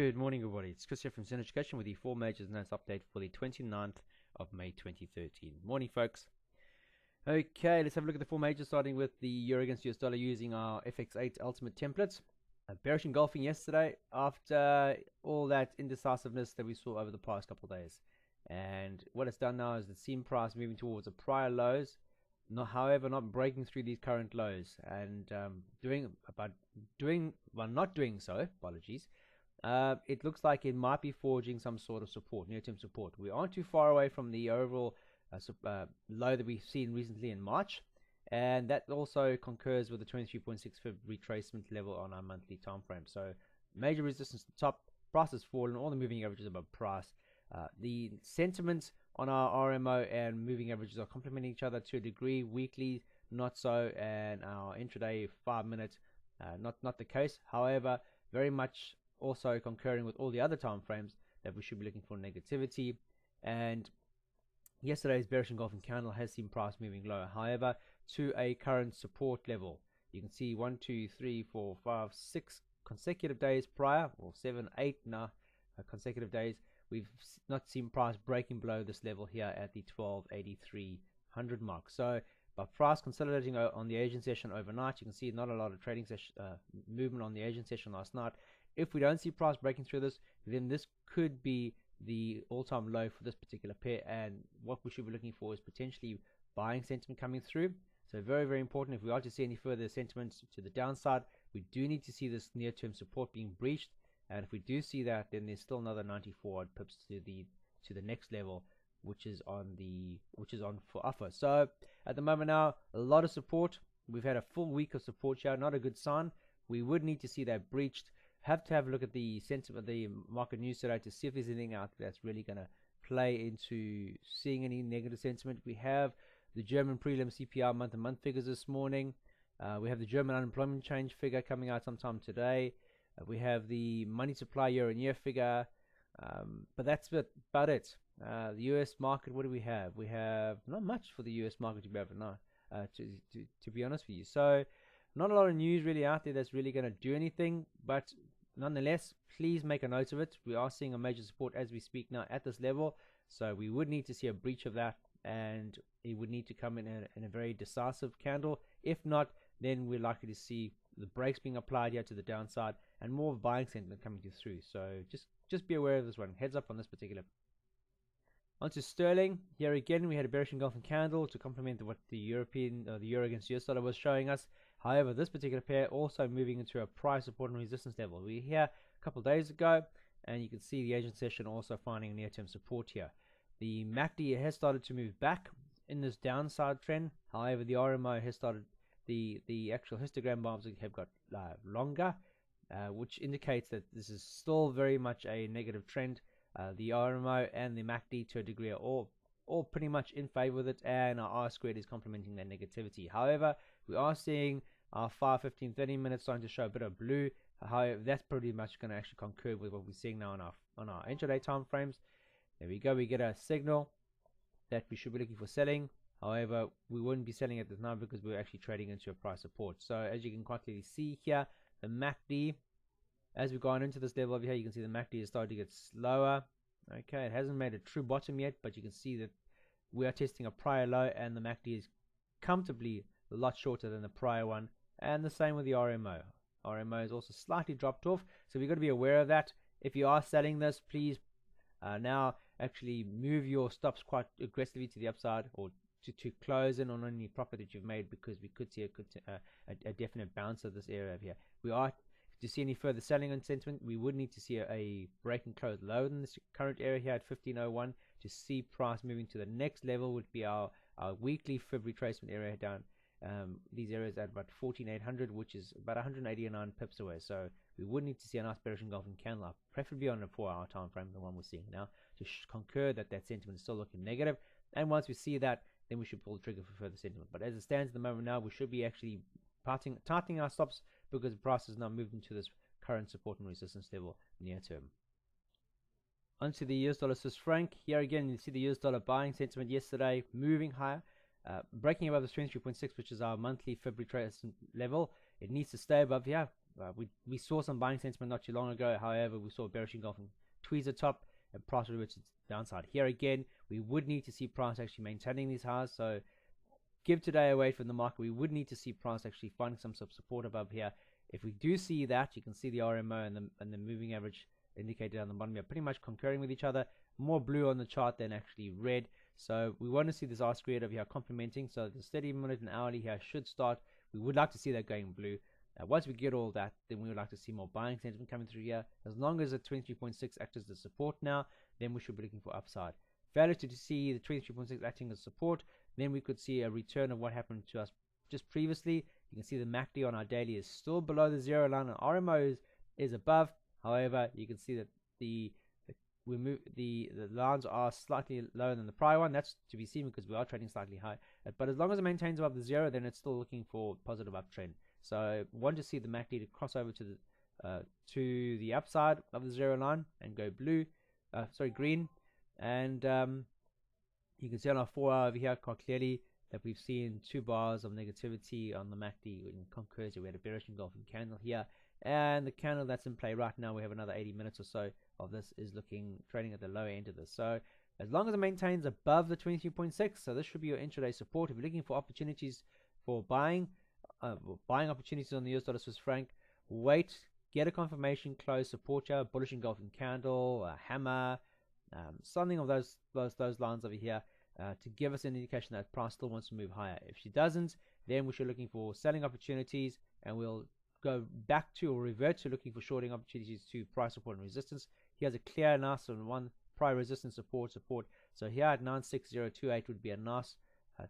Good morning, everybody. It's Chris here from Serene Education with the 4 majors notes update for the 29th of May 2013. Morning, folks. Okay, let's have a look at the 4 majors, starting with the Euro against US dollar using our FX8 Ultimate template. Bearish engulfing yesterday after all that indecisiveness that we saw over the past couple of days. And what it's done now is the seen price moving towards the prior lows, however, not breaking through these current lows and not doing so. Apologies. It looks like it might be forging some sort of support, near-term support. We aren't too far away from the overall low that we've seen recently in March, and that also concurs with the 23.6 retracement level on our monthly time frame. So major resistance to the top, price has fallen, all the moving averages above price. The sentiments on our RMO and moving averages are complementing each other to a degree. Weekly, not so, and our intraday 5-minute, not the case. However, very much also concurring with all the other time frames that we should be looking for negativity. And yesterday's bearish engulfing candle has seen price moving lower, however, to a current support level. You can see 1, 2, 3, 4, 5, 6 consecutive days prior, or 7, 8 now consecutive days. We've not seen price breaking below this level here at the 128300 mark. So by price consolidating on the Asian session overnight, you can see not a lot of trading movement on the Asian session last night. If we don't see price breaking through this, then this could be the all-time low for this particular pair, and what we should be looking for is potentially buying sentiment coming through. So very, very important. If we are to see any further sentiments to the downside, we do need to see this near-term support being breached, and if we do see that, then there's still another 94 odd pips to the next level, which is on for offer. So at the moment now, a lot of support. We've had a full week of support here, not a good sign. We would need to see that breached. Have to have a look at the sentiment, the market news today, to see if there's anything out there that's really going to play into seeing any negative sentiment. We have the German prelim CPI month-to-month figures this morning. We have the German unemployment change figure coming out sometime today. We have the money supply year-on-year figure, but that's about it. The US market, what do we have? We have not much for the US market to be able to know, to be honest with you. So not a lot of news really out there that's really going to do anything, but nonetheless, please make a note of it. We are seeing a major support as we speak now at this level, so we would need to see a breach of that, and it would need to come in a very decisive candle. If not, then we're likely to see the brakes being applied here to the downside and more buying sentiment coming through. So just be aware of this one. Heads up on this particular. Onto sterling. Here again, we had a bearish engulfing candle to complement what the Euro against US dollar was showing us. However, this particular pair also moving into a price support and resistance level. We were here a couple of days ago, and you can see the Asian session also finding near-term support here. The MACD has started to move back in this downside trend. However, the RMO has started, the actual histogram bars have got longer, which indicates that this is still very much a negative trend. The RMO and the MACD to a degree are all pretty much in favor with it, and our R-squared is complementing that negativity. However, we are seeing our 5, 15, 30 minutes starting to show a bit of blue. However, that's pretty much going to actually concur with what we're seeing now on our intraday time frames. There we go. We get a signal that we should be looking for selling. However, we wouldn't be selling at this now because we're actually trading into a price support. So as you can quite clearly see here, the MACD, as we've gone into this level over here, you can see the MACD is starting to get slower. Okay, it hasn't made a true bottom yet, but you can see that we are testing a prior low, and the MACD is comfortably a lot shorter than the prior one, and the same with the RMO. RMO is also slightly dropped off, so we've got to be aware of that. If you are selling this, please now actually move your stops quite aggressively to the upside, or to close in on any profit that you've made, because we could see a definite bounce of this area over here. We are to see any further selling on sentiment, we would need to see a break and close lower than this current area here at 1501 to see price moving to the next level. Would be our weekly fib retracement area down. These areas at about 14800, which is about 189 pips away. So we would need to see a nice bearish engulfing candle up, preferably on a 4-hour time frame, the one we're seeing now, to concur that sentiment is still looking negative. And once we see that, then we should pull the trigger for further sentiment. But as it stands at the moment now, we should be actually tightening our stops, because the price has now moved into this current support and resistance level near term. Onto the US dollar Swiss franc. Here again, you see the US dollar buying sentiment yesterday moving higher, breaking above the 23.6, which is our monthly February tracing level. It needs to stay above here. We saw some buying sentiment not too long ago. However, we saw bearish engulfing tweezer top and price reverted downside. Here again, we would need to see price actually maintaining these highs. So give today away from the market. We would need to see price actually finding some support above here. If we do see that, you can see the RMO and the moving average indicated on the bottom here pretty much concurring with each other. More blue on the chart than actually red. So we want to see this R squared over here complementing. So the steady minute and hourly here should start. We would like to see that going blue. Once we get all that, then we would like to see more buying sentiment coming through here. As long as the 23.6 acts as the support now, then we should be looking for upside. Failure to see the 23.6 acting as support, then we could see a return of what happened to us just previously. You can see the MACD on our daily is still below the zero line, and RMO is above. However, you can see that the lines are slightly lower than the prior one. That's to be seen because we are trading slightly high. But as long as it maintains above the zero, then it's still looking for positive uptrend. So want to see the MACD to cross over to the upside of the zero line and go green. And you can see on our 4 hour over here quite clearly that we've seen 2 bars of negativity on the MACD in concurrency. We had a bearish engulfing candle here, and the candle that's in play right now, we have another 80 minutes or so of this, is trading at the lower end of this. So as long as it maintains above the 23.6, so this should be your intraday support. If you're looking for opportunities for buying opportunities on the US dollar Swiss franc, wait, get a confirmation close support here, bullish engulfing candle, a hammer, something of those lines over here to give us an indication that price still wants to move higher. If she doesn't, then we should be looking for selling opportunities, and we'll go back to or revert to looking for shorting opportunities to price support and resistance. He has a clear nice and one prior resistance support. So here at 96028 would be a nice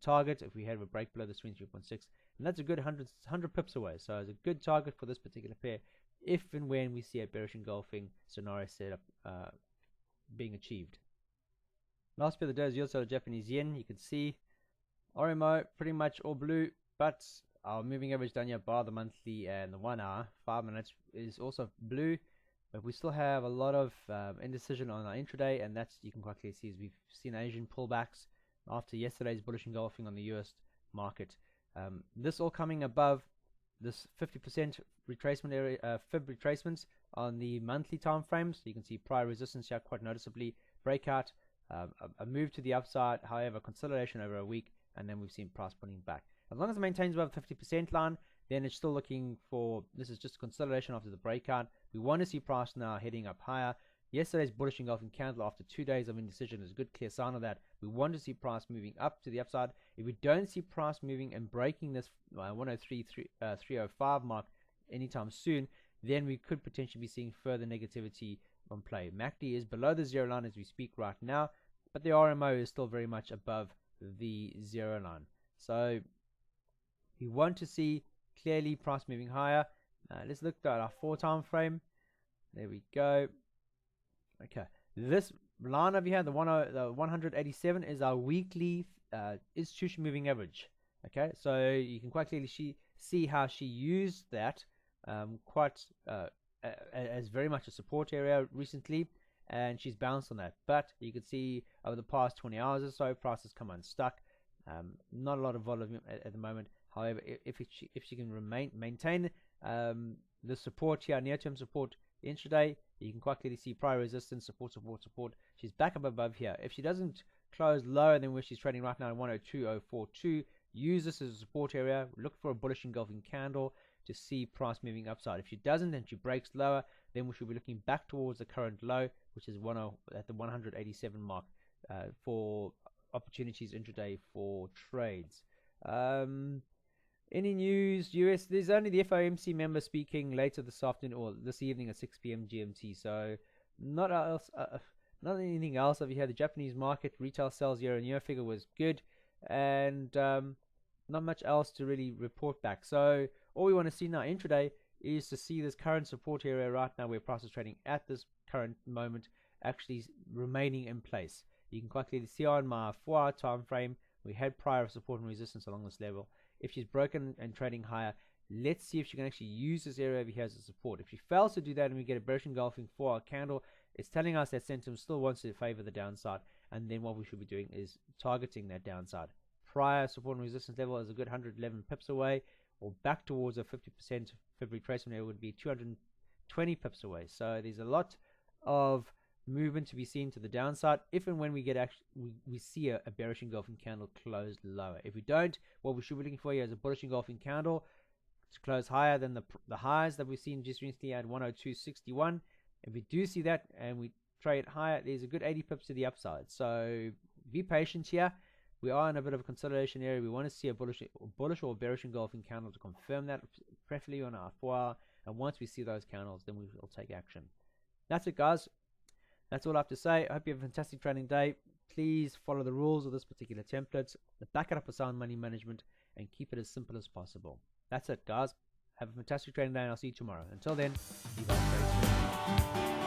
target if we have a break below the 23.6, and that's a good 100 pips away. So it's a good target for this particular pair if and when we see a bearish engulfing scenario setup being achieved. Last pair of the day is also Japanese yen. You can see RMO pretty much all blue, but our moving average down here, bar the monthly and the 1 hour 5 minutes, is also blue. But we still have a lot of indecision on our intraday, and that's, you can quite clearly see, as we've seen Asian pullbacks after yesterday's bullish engulfing on the US market. This all coming above this 50% retracement area, fib retracements on the monthly time frames. You can see prior resistance here quite noticeably, breakout, a move to the upside, however consolidation over a week, and then we've seen price pulling back. As long as it maintains above the 50% line, then it's still looking for, this is just consolidation after the breakout. We want to see price now heading up higher. Yesterday's bullish engulfing candle after 2 days of indecision is a good clear sign of that. We want to see price moving up to the upside. If we don't see price moving and breaking this 103.305 mark anytime soon, then we could potentially be seeing further negativity on play. MACD is below the zero line as we speak right now, but the RMO is still very much above the zero line. So we want to see clearly price moving higher. Let's look at our 4 time frame. There we go. Okay, this line over here, the 187, is our weekly institution moving average. Okay, so you can quite clearly see how she used that as very much a support area recently, and she's bounced on that. But you can see over the past 20 hours or so, price has come unstuck. Not a lot of volume at the moment. However, if she can maintain the support here, near-term support intraday, you can quite clearly see prior resistance, support. She's back up above here. If she doesn't close lower than where she's trading right now at 102.042, use this as a support area. Look for a bullish engulfing candle to see price moving upside. If she doesn't and she breaks lower, then we should be looking back towards the current low, which is at the 187 mark for opportunities intraday for trades. Any news? US, there's only the FOMC member speaking later this afternoon or this evening at 6 p.m. GMT. So not anything else over here. The Japanese market retail sales year-on-year figure was good, and not much else to really report back. So all we want to see now intraday is to see this current support area right now where price is trading at this current moment actually remaining in place. You can quite clearly see on my 4 hour time frame we had prior support and resistance along this level. If she's broken and trading higher, let's see if she can actually use this area over here as a support. If she fails to do that and we get a bearish engulfing 4 hour candle, it's telling us that sentiment still wants to favor the downside, and then what we should be doing is targeting that downside. Prior support and resistance level is a good 111 pips away. or back towards a 50% fib retracement area would be 220 pips away. So there's a lot of movement to be seen to the downside if and when we get we see a bearish engulfing candle closed lower. If we don't, what we should be looking for here is a bullish engulfing candle to close higher than the highs that we've seen just recently at 102.61. If we do see that and we trade higher, there's a good 80 pips to the upside. So be patient here. We are in a bit of a consolidation area. We want to see a bullish or bearish engulfing candle to confirm that, preferably on our 4-hour. And once we see those candles, then we will take action. That's it, guys. That's all I have to say. I hope you have a fantastic trading day. Please follow the rules of this particular template, back it up with sound money management, and keep it as simple as possible. That's it, guys. Have a fantastic trading day, and I'll see you tomorrow. Until then, you guys stay tuned.